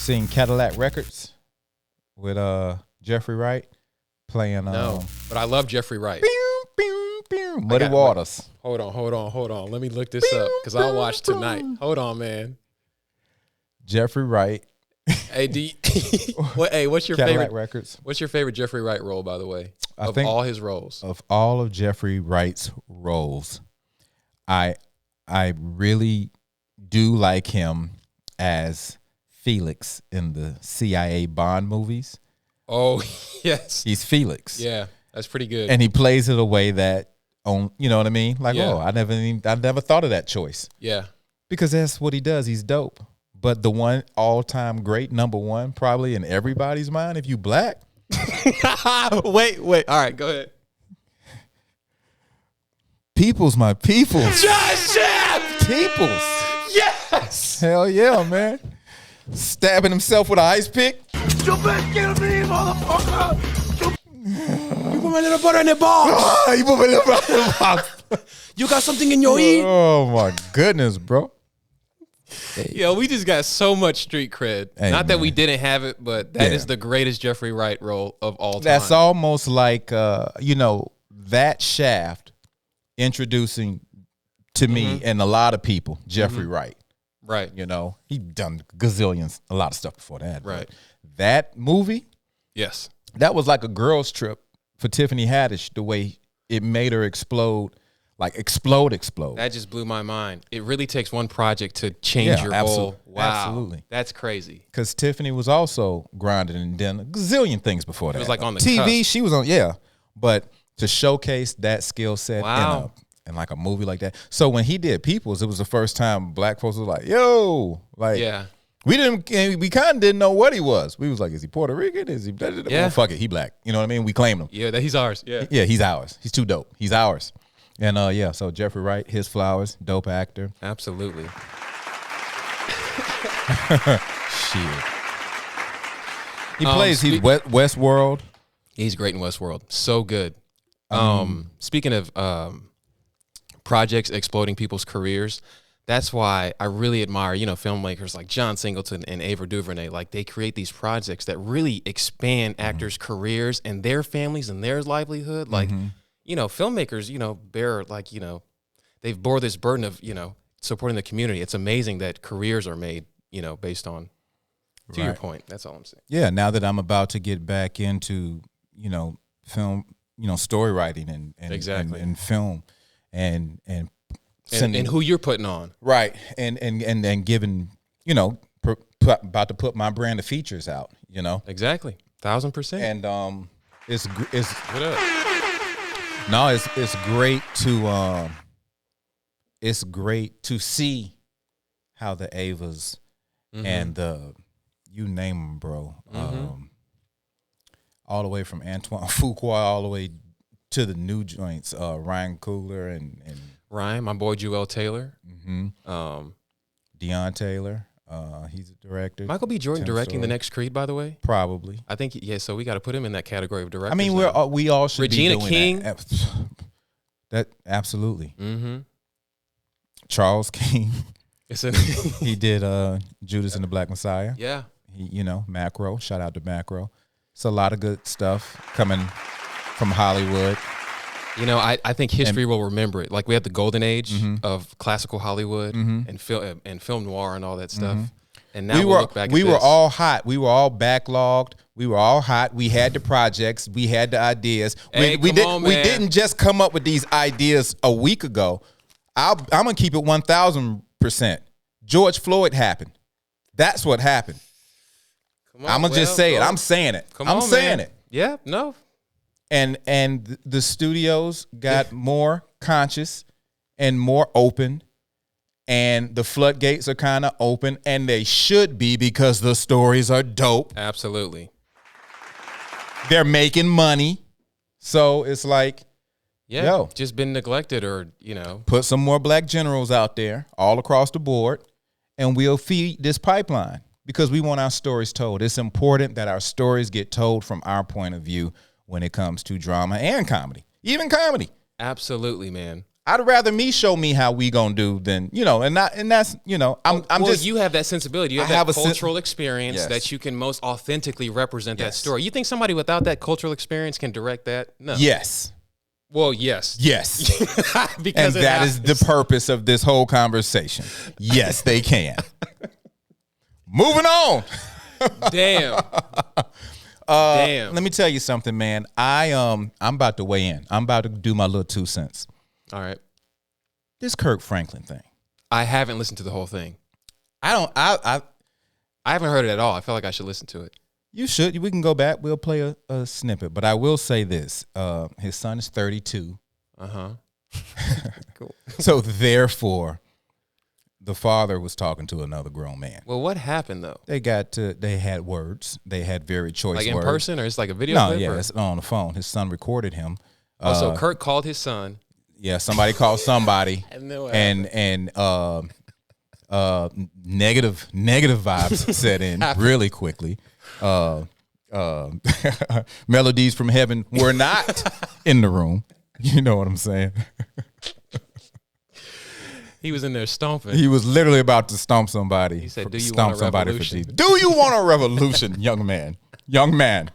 seen Cadillac Records with Jeffery Wright playing? No, but I love Jeffery Wright. Muddy Waters. Hold on. Let me look this up because I'll watch tonight. Hold on, man. Jeffery Wright. Hey, what's your Cadillac favorite Records. What's your favorite Jeffery Wright role, by the way? I Of think all his roles. Of all of Jeffery Wright's roles, I really do like him as Felix in the CIA Bond movies. Oh, yes. He's Felix. Yeah, that's pretty good. And he plays it a way that you know what I mean? Like, Yeah. I never thought of that choice. Yeah. Because that's what he does. He's dope. But the one all-time great number one, probably in everybody's mind, if you black. Wait. All right, go ahead. People's my peoples. Josh Jeff! Peoples. Yes! Hell yeah, man. Stabbing himself with an ice pick. You best kill me, motherfucker! You put my little butter in the box! You put my little butter in the box. You got something in your ear? Oh, my goodness, bro. Yo, we just got so much street cred. Hey, Not that man. we didn't have it, but that is the greatest Jeffery Wright role of all time. That's almost like, that Shaft introducing to me and a lot of people, Jeffery Wright. Right. You know, he done gazillions, a lot of stuff before that. Right. That movie, Yes. that was like a girl's trip for Tiffany Haddish, the way it made her explode. Like explode. That just blew my mind. It really takes one project to change your whole. Wow. Absolutely. That's crazy. Because Tiffany was also grinding and done a gazillion things before that. It was like on the TV, cusp. she was on, But to showcase that skill set Wow. in like a movie like that. So when he did Peoples, it was the first time black folks was like, yo, like, Yeah. we kind of didn't know what he was. We was like, is he Puerto Rican? Is he, Yeah. well, fuck it, he black. You know what I mean? We claimed him. Yeah, he's ours. Yeah. Yeah, he's ours. He's too dope. He's ours. And so Jeffery Wright, his flowers, dope actor. Absolutely. Shit. He plays, he's Westworld. He's great in Westworld. So good. Speaking of projects exploding people's careers, that's why I really admire, filmmakers like John Singleton and Ava DuVernay. Like, they create these projects that really expand actors' careers and their families and their livelihood. Like, filmmakers, bear, like, they've bore this burden of, supporting the community. It's amazing that careers are made, based on, to your point. That's all I'm saying. Yeah, now that I'm about to get back into, film, story writing and Exactly. and film and And who you're putting on. right and giving, about to put my brand of features out, Exactly. 1,000%. and it's What up? no, it's great to see how the Avas and the, you name them, bro, all the way from Antoine Fuqua all the way to the new joints, Ryan Coogler and Ryan, my boy Jewel Taylor. Deion Taylor. He's a director. Michael B. Jordan Tim directing the Story. next Creed, by the way. Probably. I think, so we got to put him in that category of directors. I mean, now. we all should Regina be doing King. That absolutely. Charles King. It's a He did Judas and the Black Messiah. yeah. He, Macro. Shout out to Macro. It's a lot of good stuff coming from Hollywood. I think history will remember it. Like, we had the golden age of classical Hollywood and film noir and all that stuff. And now we'll look back at we were this. all hot. We were all backlogged. We were all hot. We had the projects. We had the ideas. Hey, we come on, we man. didn't just come up with these ideas a week ago. I'm gonna keep it 1,000%. George Floyd happened. That's what happened. Come on, I'm gonna just say it. I'm saying it. Come I'm on, saying man. it. Yeah, no. And the studios got more conscious and more open, and the floodgates are kind of open, and they should be, because the stories are dope. Absolutely. They're making money, so it's like, Yeah. Yo. Just been neglected or, put some more black generals out there all across the board, and we'll feed this pipeline, because we want our stories told. It's important that our stories get told from our point of view when it comes to drama and comedy, even comedy. Absolutely, man. I'd rather me show me how we gonna do than, and that's, I'm just. You have that sensibility. You I have have that a cultural experience Yes. that you can most authentically represent that Yes. story. You think somebody without that cultural experience can direct that? No. Yes. Well, yes. Yes. Because And that is the purpose of this whole conversation. Yes, they can. Moving on. Damn. Damn. Let me tell you something, man. I'm about to weigh in. I'm about to do my little 2 cents. All right. This Kirk Franklin thing. I haven't listened to the whole thing. I I haven't heard it at all. I feel like I should listen to it. You should. We can go back. We'll play a snippet. But I will say this. His son is 32. Uh-huh. Cool. So therefore, the father was talking to another grown man. Well, what happened though? They had words. They had very choice words. Like in person, or it's like a video No, clip? yeah, or? it's on the phone. His son recorded him. So Kurt called his son. Yeah, somebody called somebody. I know what and negative vibes set in really quickly. Melodies from heaven were not in the room. You know what I'm saying? He was in there stomping. He was literally about to stomp somebody. He said, "Do you stomp want a somebody revolution?" for Jesus. Do you want a revolution, young man? Young man.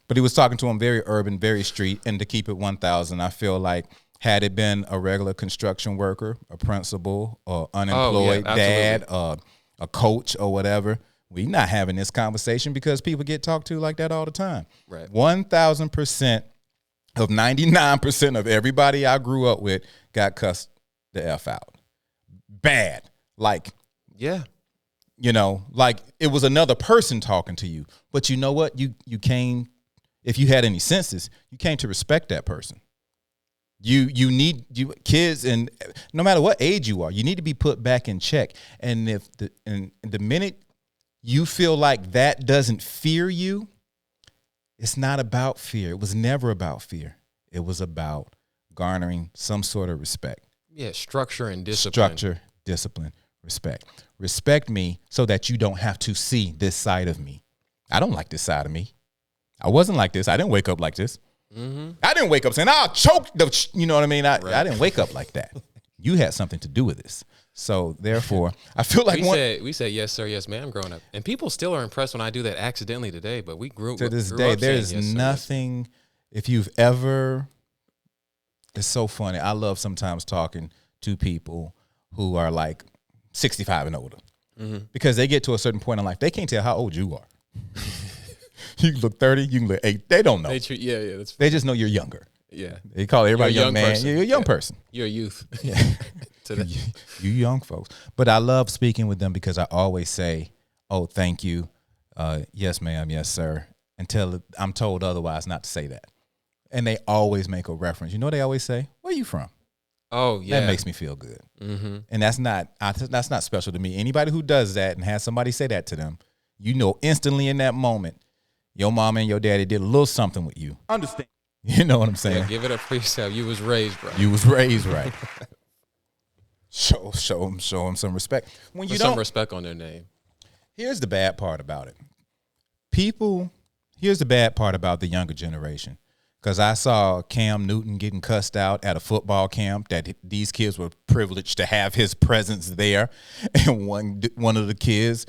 But he was talking to him very urban, very street. And to keep it 1,000, I feel like had it been a regular construction worker, a principal, or unemployed dad, a coach or whatever, we not having this conversation because people get talked to like that all the time. Right. 1,000% of 99% of everybody I grew up with got cussed the F out. Bad. Like, Yeah. like it was another person talking to you. But you know what? You came, if you had any senses, you came to respect that person. You kids, and no matter what age you are, you need to be put back in check. And if the minute you feel like that doesn't fear you, it's not about fear. It was never about fear. It was about garnering some sort of respect. Yeah, structure and discipline. Structure, discipline, respect. Respect me so that you don't have to see this side of me. I don't like this side of me. I wasn't like this. I didn't wake up like this. Mm-hmm. I didn't wake up saying, I'll choke the, you know what I mean? I didn't wake up like that. You had something to do with this. So therefore, I feel like we said yes sir, yes ma'am growing up, and people still are impressed when I do that accidentally today. But we grew to this grew day. up saying There's yes, sir, nothing. If you've ever, it's so funny. I love sometimes talking to people who are like 65 and older because they get to a certain point in life they can't tell how old you are. You can look 30, you can look 8. They don't know. They that's They just know you're younger. yeah. They call everybody You're a young young man. person. You're a young Yeah. person. You're a youth. Yeah. Today. You young folks. But I love speaking with them because I always say, oh, thank you. Yes, ma'am. Yes, sir. Until I'm told otherwise not to say that. And they always make a reference. You know what they always say? Where you from? Oh yeah, That makes me feel good. Mm-hmm. And that's not special to me. Anybody who does that and has somebody say that to them, you know instantly in that moment, your mama and your daddy did a little something with you. Understand. You know what I'm saying? Yeah, give it a precept. You was raised right. You was raised right. Show them some respect. When you Put some don't, respect on their name. here's the bad part about it. Here's the bad part about the younger generation. Because I saw Cam Newton getting cussed out at a football camp that these kids were privileged to have his presence there. And one of the kids,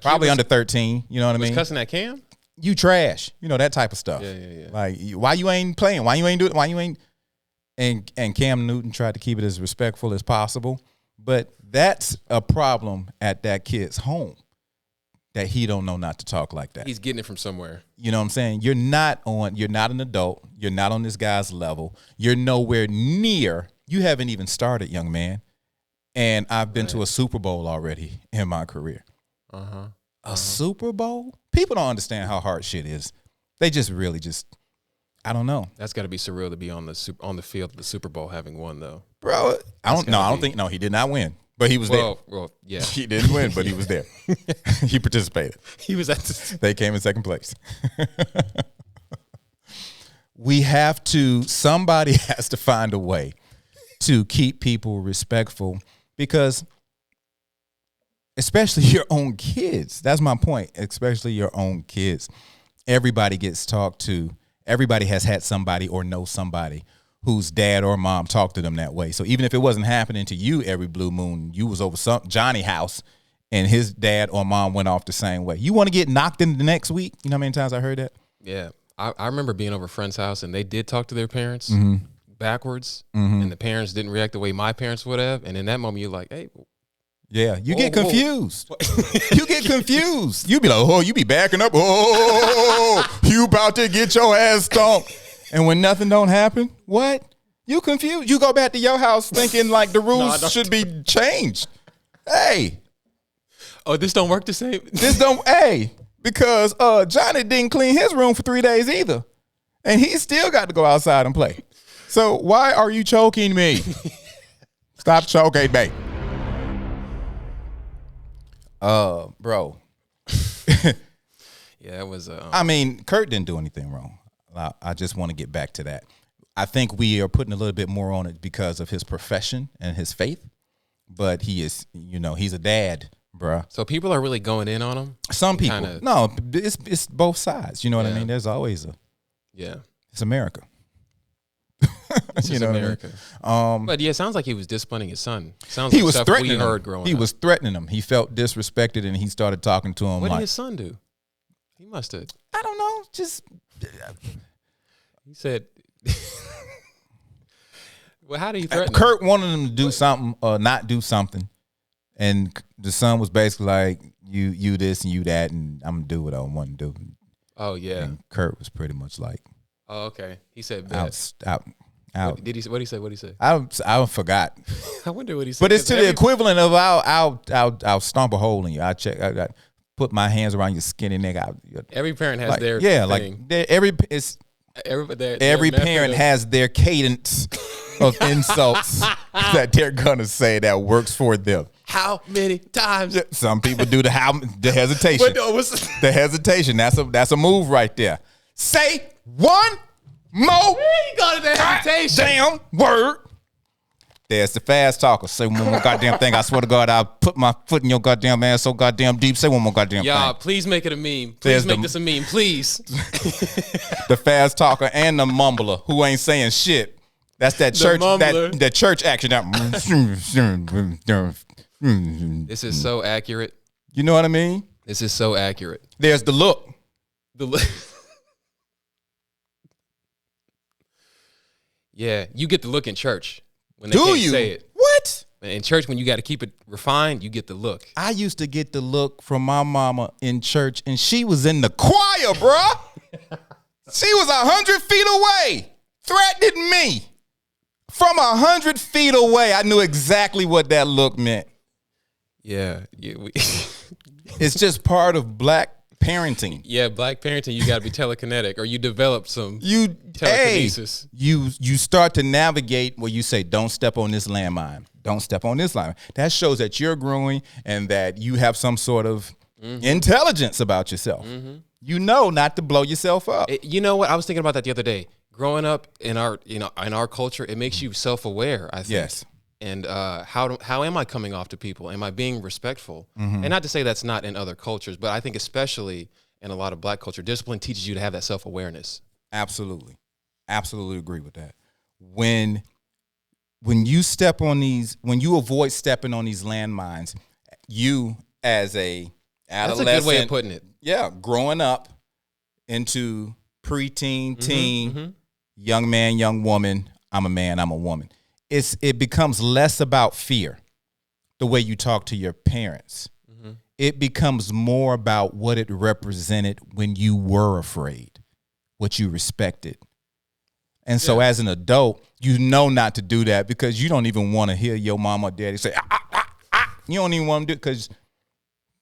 probably under 13, you know what I mean? Cussing at Cam? You trash, that type of stuff. Yeah. Like, why you ain't playing? Why you ain't doing? Why you ain't? And Cam Newton tried to keep it as respectful as possible, but that's a problem at that kid's home that he don't know not to talk like that. He's getting it from somewhere. You know what I'm saying? You're not an adult. You're not on this guy's level. You're nowhere near. You haven't even started, young man. And I've been to a Super Bowl already in my career. A Super Bowl? People don't understand how hard shit is. They just really I don't know. That's got to be surreal to be on the field of the Super Bowl having won though. Bro, I don't think he did not win. But he was there. Well, yeah. He didn't win, but he was there. He participated. He was at the They came in second place. Somebody has to find a way to keep people respectful because especially your own kids. That's my point. Especially your own kids. Everybody gets talked to. Everybody has had somebody or knows somebody whose dad or mom talked to them that way. So even if it wasn't happening to you every blue moon, you was over Johnny house and his dad or mom went off the same way. You want to get knocked in the next week? You know how many times I heard that? Yeah. I remember being over a friend's house and they did talk to their parents backwards, and the parents didn't react the way my parents would have. And in that moment, you're like, hey. Yeah, you get confused. You get confused. You be like, oh, you be backing up. Oh, you about to get your ass stomped. And when nothing don't happen, what? You confused. You go back to your house thinking like the rules should be changed. Hey. Oh, this don't work the same? Hey, because Johnny didn't clean his room for 3 days either. And he still got to go outside and play. So why are you choking me? Stop choking me. Bro. Yeah, it was. I mean, Kurt didn't do anything wrong. I just want to get back to that. I think we are putting a little bit more on it because of his profession and his faith. But he is, he's a dad, bruh. So people are really going in on him? Some people. No, it's both sides. You know what I mean? There's always it's America. It's America. But yeah, it sounds like he was disciplining his son. Sounds he like was stuff threatening we him. heard growing up. He was threatening him. He felt disrespected, and he started talking to him. What did his son do? He must have. I don't know. Just he said. Well, how did he threaten Kurt wanted him to do something or not do something, and the son was basically like, "You this and you that, and I'm gonna do what I want to do." Oh yeah. And Kurt was pretty much like, "Oh okay." He said, "Out." What did he say? What did he say? I forgot. I wonder what he said. But it's to the equivalent of I'll stomp a hole in you. I put my hands around your skinny neck. Every parent has their thing. Every parent has their cadence of insults that they're gonna say that works for them. How many times? Some people do the hesitation. The hesitation. That's a move right there. Say one more goddamn word. There's the fast talker. Say one more goddamn thing. I swear to God, I'll put my foot in your goddamn ass so goddamn deep. Say one more goddamn thing. Y'all, please make it a meme. Please make this a meme, please. The fast talker and the mumbler who ain't saying shit. That's that church. That church action. This is so accurate. You know what I mean? This is so accurate. There's the look. The look. Yeah, you get the look in church when they can't say it. What? In church, when you got to keep it refined, you get the look. I used to get the look from my mama in church, and she was in the choir, bruh. She was 100 feet away, threatening me. From 100 feet away, I knew exactly what that look meant. Yeah. It's just part of black parenting. Yeah, black parenting, you got to be telekinetic, or you develop some telekinesis. You start to navigate where you say, don't step on this landmine. Don't step on this line. That shows that you're growing and that you have some sort of intelligence about yourself. You know not to blow yourself up. You know what? I was thinking about that the other day. Growing up in our culture, it makes you self-aware, I think. Yes. And how am I coming off to people? Am I being respectful? And not to say that's not in other cultures, but I think especially in a lot of black culture, discipline teaches you to have that self-awareness. Absolutely. Absolutely agree with that. When you step on these, when you avoid stepping on these landmines, you as a adolescent. That's a good way of putting it. Yeah, growing up into preteen, teen, young man, young woman, I'm a man, I'm a woman. It becomes less about fear, the way you talk to your parents. It becomes more about what it represented when you were afraid, what you respected. And so as an adult, you know not to do that because you don't even want to hear your mom or daddy say, You don't even want to do it because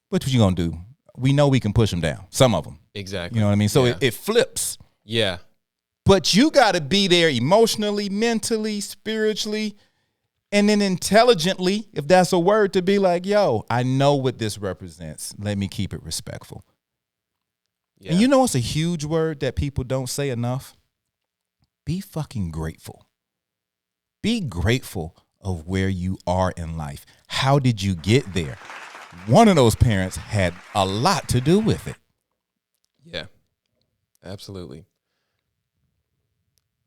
what you going to do? We know we can push them down, some of them. Exactly. You know what I mean? So it flips. Yeah. But you got to be there emotionally, mentally, spiritually, and then intelligently, if that's a word, to be like, yo, I know what this represents. Let me keep it respectful. Yeah. And you know what's a huge word that people don't say enough? Be fucking grateful. Be grateful of where you are in life. How did you get there? One of those parents had a lot to do with it. Yeah, absolutely.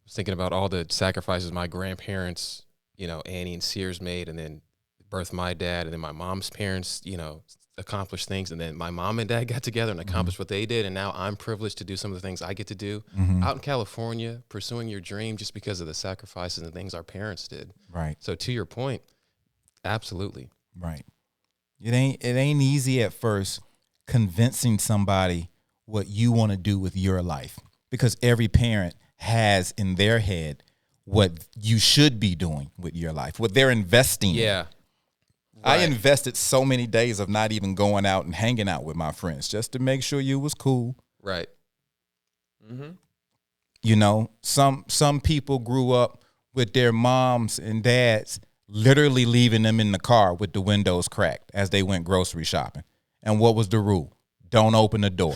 was thinking about all the sacrifices my grandparents, Annie and Sears made, and then birthed my dad, and then my mom's parents, accomplished things, and then my mom and dad got together and accomplished what they did, and now I'm privileged to do some of the things I get to do out in California, pursuing your dream just because of the sacrifices and things our parents did. Right. So to your point, absolutely. Right. It ain't easy at first convincing somebody what you want to do with your life, because every parent has in their head what you should be doing with your life, what they're investing in. Yeah. I invested so many days of not even going out and hanging out with my friends just to make sure you was cool. Right. Some people grew up with their moms and dads literally leaving them in the car with the windows cracked as they went grocery shopping. And what was the rule? Don't open the door.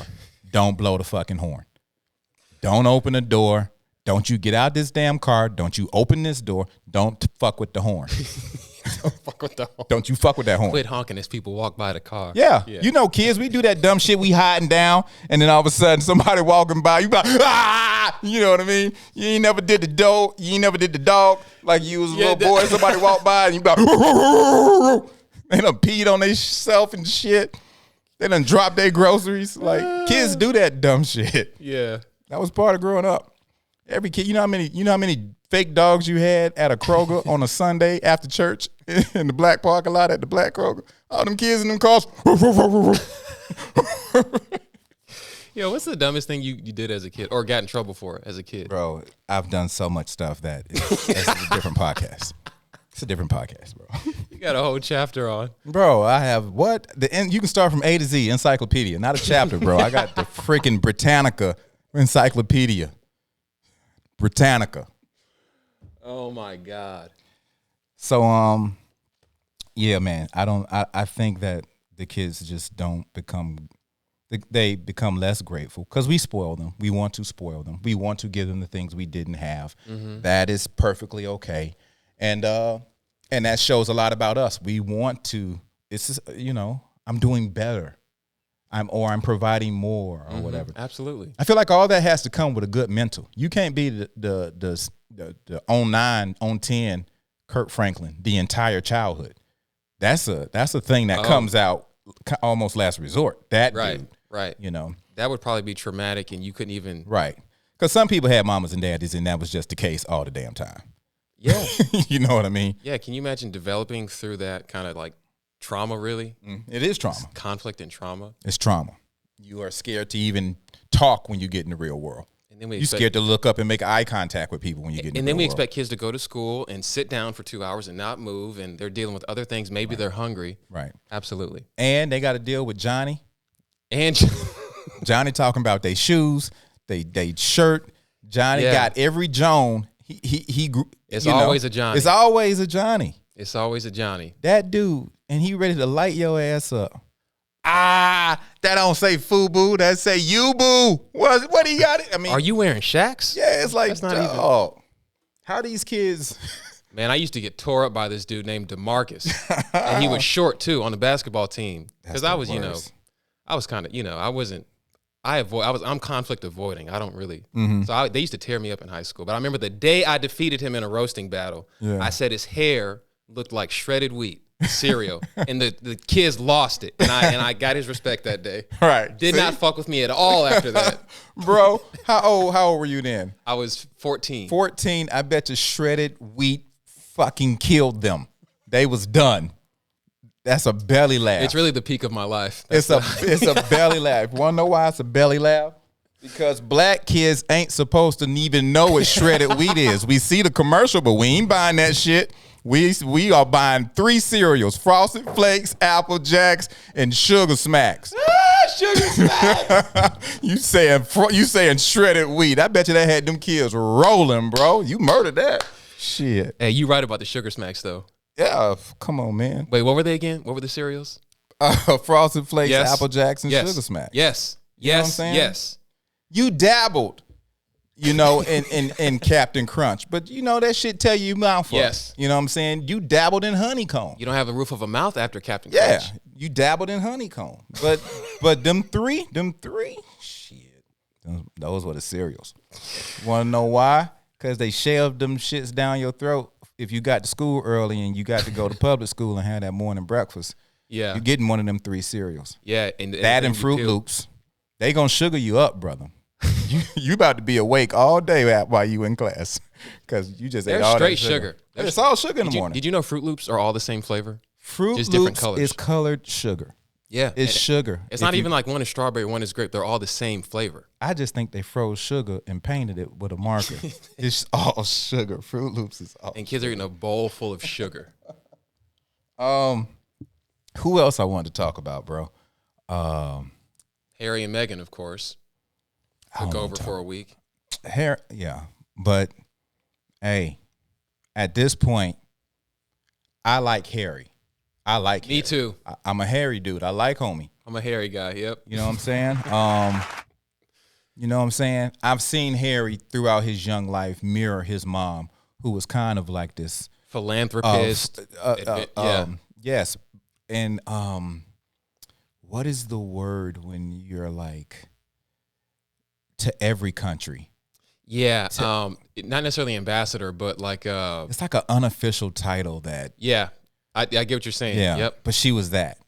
Don't blow the fucking horn. Don't open the door. Don't you get out this damn car. Don't you open this door. Don't fuck with the horn. Don't fuck with the horn. Don't you fuck with that horn. Quit honking as people walk by the car. Yeah. Kids, we do that dumb shit. We hiding down, and then all of a sudden somebody walking by, you like, ah! You know what I mean? You ain't never did the dog. You ain't never did the dog like you was a little boy. Somebody walked by, and you like, they done peed on themselves and shit. They done dropped their groceries. Like, kids do that dumb shit. Yeah. That was part of growing up. Every kid, you know how many fake dogs you had at a Kroger on a Sunday after church in the black parking lot at the black Kroger? All them kids in them cars. Yo, what's the dumbest thing you did as a kid or got in trouble for as a kid? Bro, I've done so much stuff that it's a different podcast. It's a different podcast, bro. You got a whole chapter on. Bro, I have what? You can start from A to Z, encyclopedia. Not a chapter, bro. I got the freaking Britannica encyclopedia. Britannica. Oh my God. So yeah, man. I think that the kids just don't become they become less grateful because we spoil them. We want to spoil them. We want to give them the things we didn't have. That is perfectly okay. And that shows a lot about us. We want to, it's just, I'm doing better. I'm providing more or whatever. Absolutely. I feel like all that has to come with a good mental. You can't be the on 9, on 10 Kirk Franklin the entire childhood. That's a thing that comes out almost last resort. That dude, right. That would probably be traumatic, and you couldn't even because some people had mamas and daddies, and that was just the case all the damn time. Yeah. You know what I mean? Yeah. Can you imagine developing through that kind of like trauma, really? It is trauma. It's conflict and trauma. It's trauma. You are scared to even talk when you get in the real world. And then you're scared to look up and make eye contact with people when you get in the real world. And then we expect kids to go to school and sit down for 2 hours and not move, and they're dealing with other things. Maybe they're hungry. Right. Absolutely. And they got to deal with Johnny. And Johnny talking about their shoes, they shirt. Johnny got every Joan. He grew. It's always a Johnny. It's always a Johnny. It's always a Johnny. That dude, and he ready to light your ass up. That don't say FUBU. That say you boo. What he got it? I mean, are you wearing Shaqs? Yeah, it's like, that's not even. How these kids? Man, I used to get tore up by this dude named DeMarcus, and he was short too on the basketball team. Because I was, I was kind of, I wasn't. I'm conflict avoiding. I don't really. So they used to tear me up in high school. But I remember the day I defeated him in a roasting battle. Yeah. I said his hair looked like shredded wheat cereal, and the kids lost it. And I got his respect that day. Right. Did not fuck with me at all after that. Bro, how old were you then? I was 14. 14. I bet you shredded wheat fucking killed them. They was done. That's a belly laugh. It's really the peak of my life. It's a belly laugh. Want to know why it's a belly laugh? Because black kids ain't supposed to even know what shredded wheat is. We see the commercial, but we ain't buying that shit. We are buying 3 cereals: Frosted Flakes, Apple Jacks, and Sugar Smacks. Sugar Smacks. You saying shredded wheat? I bet you that had them kids rolling, bro. You murdered that shit. Hey, you right about the Sugar Smacks though. Yeah, come on, man. Wait, what were they again? What were the cereals? Frosted Flakes, Apple Jacks, and Sugar Smacks. Yes. You know what I'm saying? Yes. You dabbled, in Captain Crunch, but that shit tell you mouthful. Yes. You know what I'm saying? You dabbled in honeycomb. You don't have the roof of a mouth after Captain Crunch. Yeah, you dabbled in honeycomb. But them three, shit, those were the cereals. Want to know why? because they shoved them shits down your throat. If you got to school early and you got to go to public school and have that morning breakfast, Yeah. you're getting one of them 3 cereals. Yeah. And Fruit Loops. They gonna sugar you up, brother. you about to be awake all day while you in class because you just ate all straight that sugar. sugar. It's all sugar in the morning. Did you know Fruit Loops are all the same flavor? Fruit just Loops different colors. is colored sugar. Yeah. It's sugar. It's not even like one is strawberry, one is grape. They're all the same flavor. I just think they froze sugar and painted it with a marker. It's all sugar. Fruit Loops is all. And kids are eating a bowl full of sugar. Who else I wanted to talk about, bro? Harry and Meghan, of course, took over for a week. Yeah, but hey, at this point, I like Harry. I like Me Harry. too. I'm a Harry dude. I like homie. I'm a Harry guy. Yep. You know what I'm saying? You know what I'm saying? I've seen Harry throughout his young life mirror his mom, who was kind of like this Philanthropist. Yeah. Yes. And what is the word when you're like to every country? Yeah. Not necessarily ambassador, but like It's like an unofficial title that. yeah. I get what you're saying. Yeah. Yep. But she was that.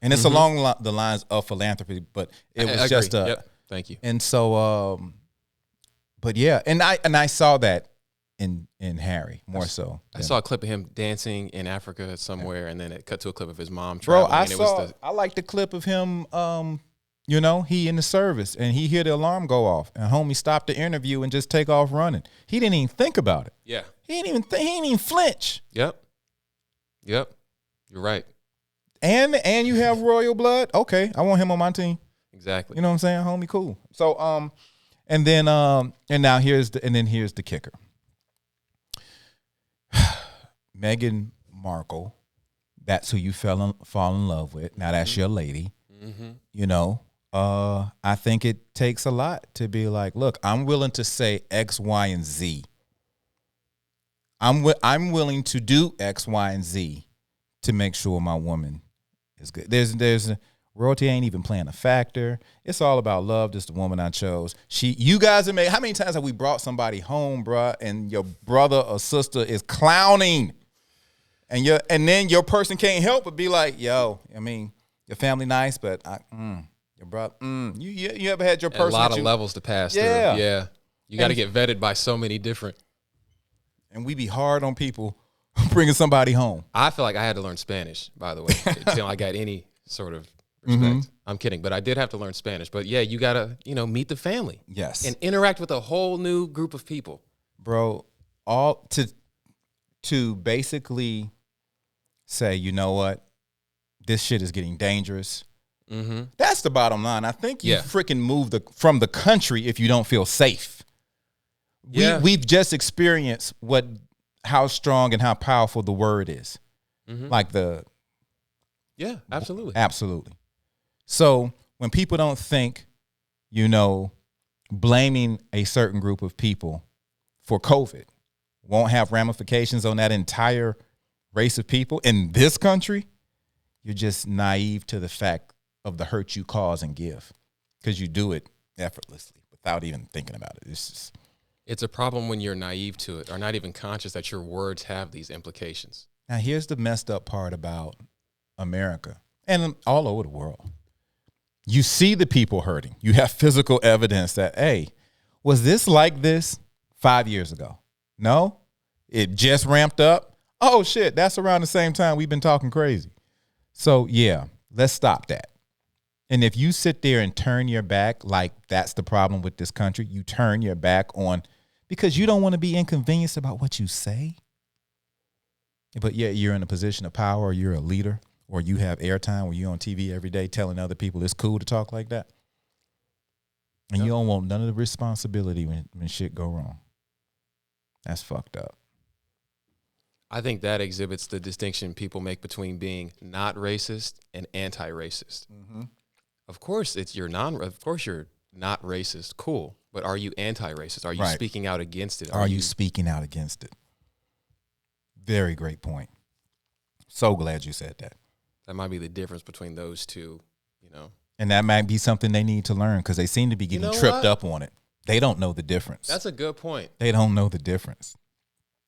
And it's along the lines of philanthropy, but it was I just agree. Yep. Thank you. And so but yeah, and I saw that in Harry more so. I saw a clip of him dancing in Africa somewhere, and then it cut to a clip of his mom Bro, traveling. I like the clip of him you know, he in the service and he hear the alarm go off and homie stopped the interview and just take off running. He didn't even think about it. Yeah. He didn't even flinch. Yep. You're right. And you have royal blood. Okay, I want him on my team. Exactly. You know what I'm saying? Homie, cool. So and then and now here's the kicker. Meghan Markle, that's who you fall in love with. Now that's your lady. Mm-hmm. You know, I think it takes a lot to be like, look, I'm willing to say X, Y, and Z. I'm willing to do X, Y, and Z to make sure my woman is good. There's royalty ain't even playing a factor. It's all about love. This is the woman I chose. You guys have made. How many times have we brought somebody home, bruh, and your brother or sister is clowning, and then your person can't help but be like, yo, I mean, your family nice, but your brother, you ever had your person? A lot of levels to pass through. Yeah. You got to get vetted by so many different. And we be hard on people bringing somebody home. I feel like I had to learn Spanish, by the way, until I got any sort of respect. I'm kidding, but I did have to learn Spanish. But yeah, you got to, meet the family. Yes. And interact with a whole new group of people. Bro, all to basically say, you know what? This shit is getting dangerous. Mm-hmm. That's the bottom line. I think you freaking move from the country if you don't feel safe. We've just experienced how strong and how powerful the word is. Mm-hmm. Like absolutely. So when people don't think, blaming a certain group of people for COVID won't have ramifications on that entire race of people in this country, you're just naive to the fact of the hurt you cause and give, because you do it effortlessly without even thinking about it. It's a problem when you're naive to it or not even conscious that your words have these implications. Now, here's the messed up part about America and all over the world. You see the people hurting. You have physical evidence that, hey, was this like this 5 years ago? No? It just ramped up? Oh, shit, that's around the same time we've been talking crazy. So, yeah, let's stop that. And if you sit there and turn your back like that's the problem with this country, you turn your back on because you don't want to be inconvenienced about what you say. But yet you're in a position of power, or you're a leader, or you have airtime, or you're on TV every day telling other people it's cool to talk like that. And you don't want none of the responsibility when shit go wrong. That's fucked up. I think that exhibits the distinction people make between being not racist and anti-racist. Mm-hmm. Of course, you're not racist. Cool. But are you anti-racist? Are you speaking out against it? Are you speaking out against it? Very great point. So glad you said that. That might be the difference between those two, And that might be something they need to learn, because they seem to be getting tripped up on it. They don't know the difference. That's a good point. They don't know the difference.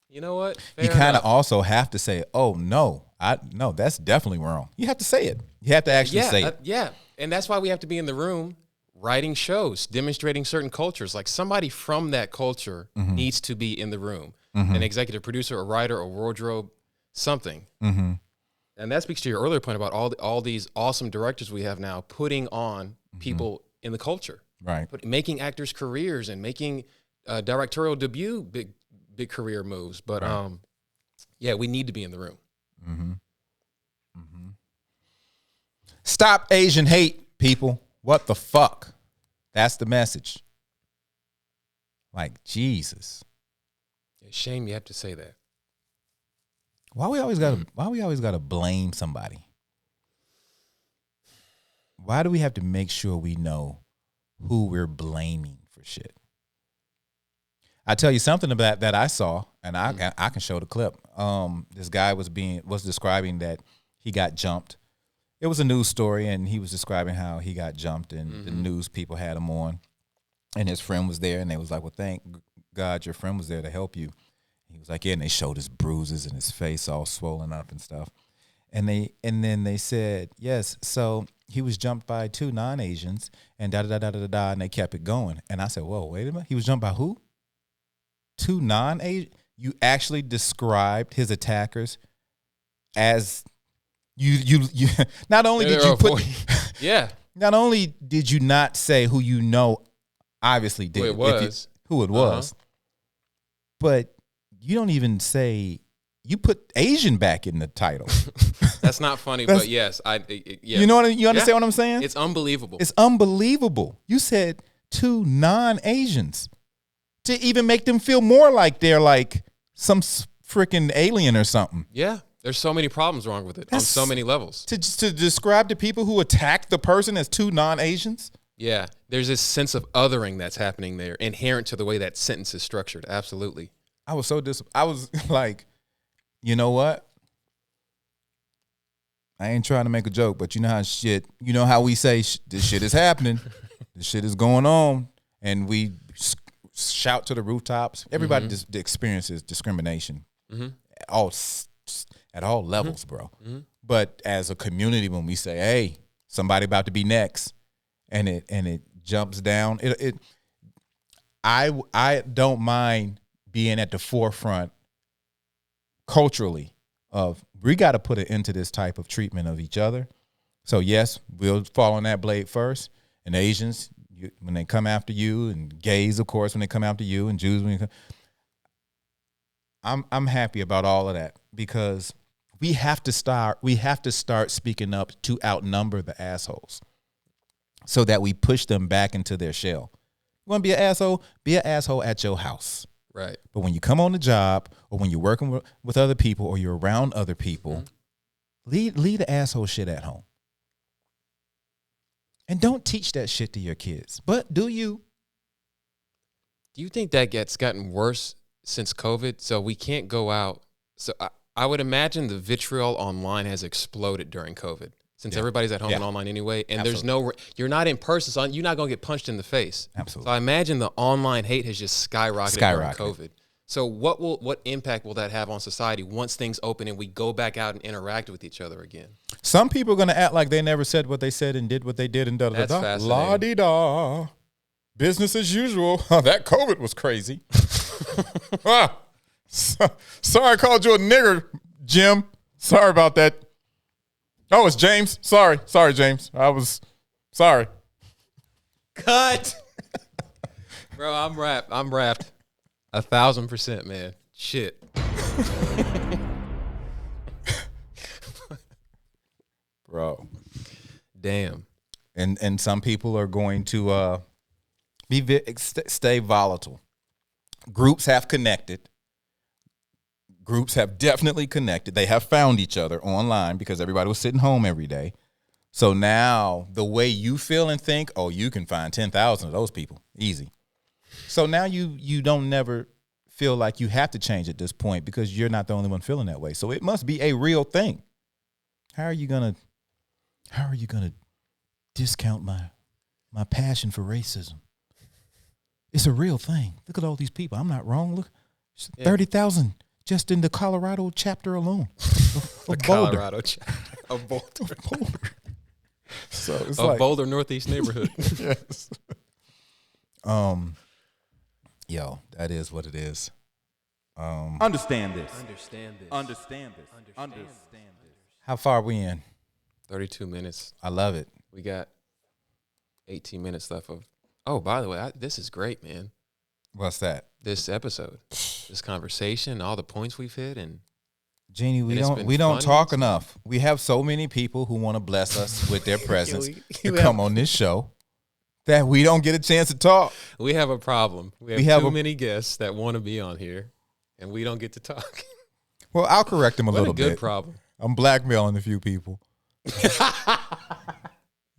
You know what? You kind of also have to say, "Oh no, no, that's definitely wrong." You have to say it. You have to actually say it. Yeah, and that's why we have to be in the room writing shows, demonstrating certain cultures. Like somebody from that culture needs to be in the room. An executive producer, a writer, a wardrobe, something. And that speaks to your earlier point about all these awesome directors we have now putting on people in the culture, Right? making actors' careers and making directorial debut big career moves. But yeah, we need to be in the room. Stop Asian hate, people. What the fuck? That's the message. Like, Jesus. Shame you have to say that. Why we always gotta blame somebody? Why do we have to make sure we know who we're blaming for shit? I tell you something about that I saw, and I can show the clip. This guy was describing that he got jumped. It was a news story, and he was describing how he got jumped, and the news people had him on, and his friend was there, and they was like, "Well, thank God your friend was there to help you." He was like, "Yeah," and they showed his bruises and his face all swollen up and stuff, and then they said, "Yes, so he was jumped by 2 non-Asians, and da da da da da da," and they kept it going, and I said, "Whoa, wait a minute, he was jumped by who? 2 non-Asian?" You actually described his attackers as you not only did you put not only did you not say who you know obviously did who it was, but you don't even say you put Asian back in the title. That's not funny, but yes, You know what you understand what I'm saying? It's unbelievable. It's unbelievable. You said 2 non-Asians to even make them feel more like they're like some freaking alien or something. Yeah. There's so many problems wrong with it on so many levels. To describe the people who attacked the person as 2 non-Asians? Yeah. There's this sense of othering that's happening there, inherent to the way that sentence is structured. Absolutely. I was so I was like, you know what? I ain't trying to make a joke, but you know how we say this shit is happening. This shit is going on. And we shout to the rooftops. Everybody experiences discrimination at all levels, bro. But as a community, when we say, "Hey, somebody about to be next," and it jumps down, I don't mind being at the forefront culturally of we got to put it into this type of treatment of each other. So yes, we'll fall on that blade first. And Asians, when they come after you, and gays, of course, when they come after you, and Jews when you come. I'm happy about all of that because we have to start speaking up to outnumber the assholes so that we push them back into their shell. You want to be an asshole? Be an asshole at your house. Right. But when you come on the job or when you're working with other people or you're around other people, leave the asshole shit at home. And don't teach that shit to your kids. But do you? Do you think that gotten worse since COVID? So we can't go out. So I would imagine the vitriol online has exploded during COVID since everybody's at home and online anyway. And Absolutely. You're not in person, so you're not going to get punched in the face. Absolutely. So I imagine the online hate has just skyrocketed during COVID. So what impact will that have on society once things open and we go back out and interact with each other again? Some people are going to act like they never said what they said and did what they did and da-da-da-da. That's fascinating. La-di-da. Business as usual. That COVID was crazy. Sorry I called you a nigger, Jim. Sorry about that. Oh, it's James. Sorry, James. I was sorry. Cut. Bro, I'm wrapped. 1,000%, man. Shit. Bro. Damn. And some people are going to stay volatile. Groups have connected. Groups have definitely connected. They have found each other online because everybody was sitting home every day. So now the way you feel and think, you can find 10,000 of those people. Easy. So now you don't never feel like you have to change at this point because you're not the only one feeling that way. So it must be a real thing. How are you gonna discount my passion for racism? It's a real thing. Look at all these people. I'm not wrong. Look, 30,000 just in the Colorado chapter alone. The Colorado chapter of Boulder. So it's of Boulder Northeast neighborhood. Yes. Yo, that is what it is. Understand this. How far are we in? 32 minutes. I love it. We got 18 minutes left of. Oh, by the way, this is great, man. What's that? This episode, this conversation, all the points we've hit, and Jeannie, we don't talk enough. We have so many people who want to bless us with their presence to come on this show that we don't get a chance to talk. We have a problem. We have too many guests that want to be on here, and we don't get to talk. Well, I'll correct them a little bit. Good problem. I'm blackmailing a few people.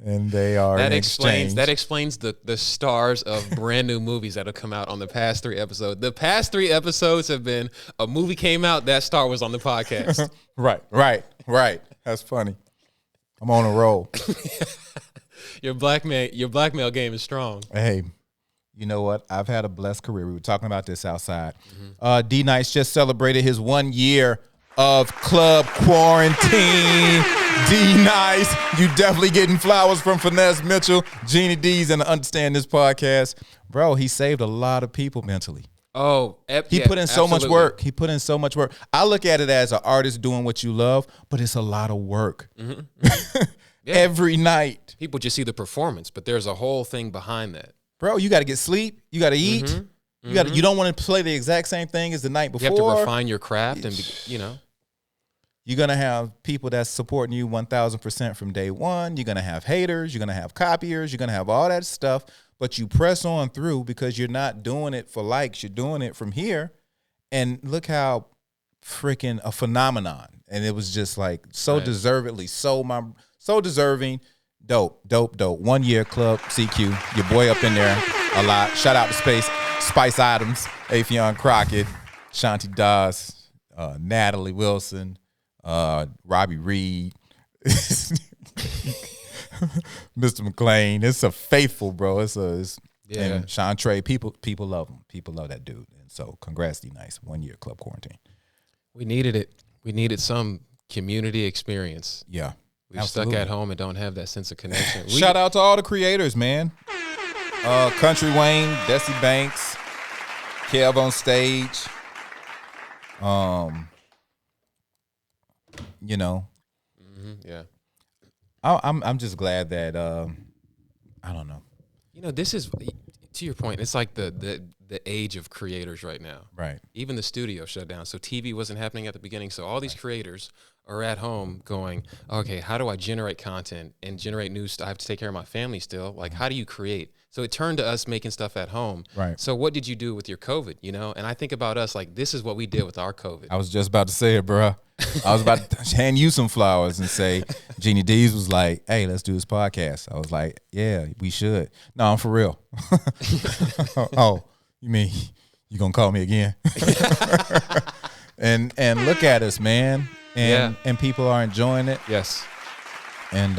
And they are that explains the stars of brand new movies that have come out on the past 3 episodes. The past 3 episodes have been a movie came out, that star was on the podcast. Right. That's funny. I'm on a roll. Your blackmail game is strong. Hey, you know what? I've had a blessed career. We were talking about this outside. D Nice just celebrated his 1 year of club quarantine. D Nice, you definitely getting flowers from Finesse Mitchell, Genie D's, and Understand This podcast. Bro, he saved a lot of people mentally. Oh, he put in so much work. I look at it as an artist doing what you love, but it's a lot of work. Every night. People just see the performance, but there's a whole thing behind that. Bro, you got to get sleep. You got to eat. You don't want to play the exact same thing as the night before. You have to refine your craft and You're going to have people that's supporting you 1,000% from day one. You're going to have haters. You're going to have copiers. You're going to have all that stuff. But you press on through because you're not doing it for likes. You're doing it from here. And look how freaking a phenomenon. And it was just like so deservedly, so deserving. Dope. 1 year club, CQ. Your boy up in there a lot. Shout out to Spice Items, Afion Crockett, Shanti Das, Natalie Wilson, Robbie Reed, Mr. McLean. It's a faithful, bro. And Shantre, people love him. People love that dude. And so congrats, D Nice. 1 year club quarantine. We needed it. We needed some community experience. Yeah. We're stuck at home and don't have that sense of connection. Shout out to all the creators, man. Country Wayne, Desi Banks, Kev on stage. Yeah. I'm just glad that I don't know. This is, to your point, it's like the age of creators right now. Right. Even the studio shut down. So TV wasn't happening at the beginning. So all these creators are at home going, okay, how do I generate content and generate new stuff? I have to take care of my family still. Like, how do you create? So it turned to us making stuff at home. Right. So what did you do with your COVID, And I think about us like, this is what we did with our COVID. I was just about to say it, bro. I was about to hand you some flowers and say, Genie D's was like, hey, let's do this podcast. I was like, yeah, we should. No, I'm for real. Oh, you mean you gonna call me again? And look at us, man. And people are enjoying it. Yes. And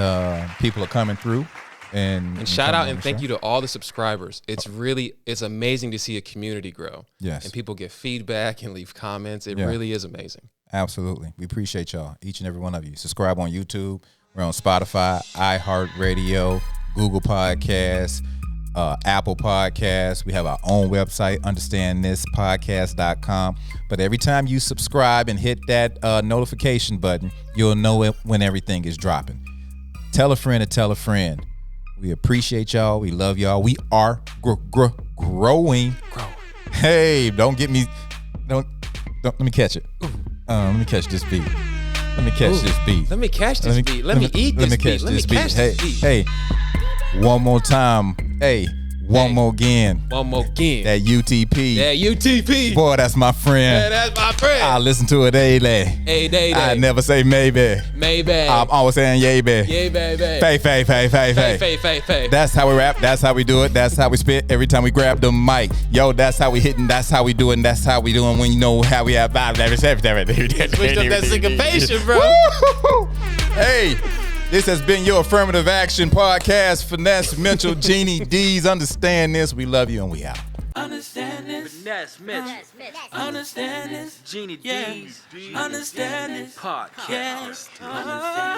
people are coming through. And shout out and thank you to all the subscribers. It's amazing to see a community grow. Yes. And people get feedback and leave comments. It really is amazing. Absolutely. We appreciate y'all, each and every one of you. Subscribe on YouTube. We're on Spotify, iHeartRadio, Google Podcasts, Apple Podcasts. We have our own website, understandthispodcast.com. But every time you subscribe and hit that notification button, you'll know it when everything is dropping. Tell a friend to tell a friend. We appreciate y'all. We love y'all. We are growing. Hey, don't let me catch it. Let me catch this beat. Let me catch this beat. Let me catch this beat. Let me eat this beat. Let me catch this beat. Hey, one more time. Hey, one more again. One more again. That UTP. That UTP. Boy, that's my friend. Yeah, that's my friend. I listen to it daily. Hey, day. I never say maybe. Maybe. I'm always saying yay, baby. Yay, baby. Fay. That's how we rap. That's how we do it. That's how we spit every time we grab the mic. Yo, that's how we hitting. That's how we doing. That's how we doing when you know how we have vibes. Switched up that syncopation, bro. Hey. This has been your Affirmative Action Podcast. Finesse, Mitchell, Genie D's. Understand this. We love you and we out. Finesse, Mitch. Understand this. Genie Yeah. D's. Understand this. Podcast. Understand.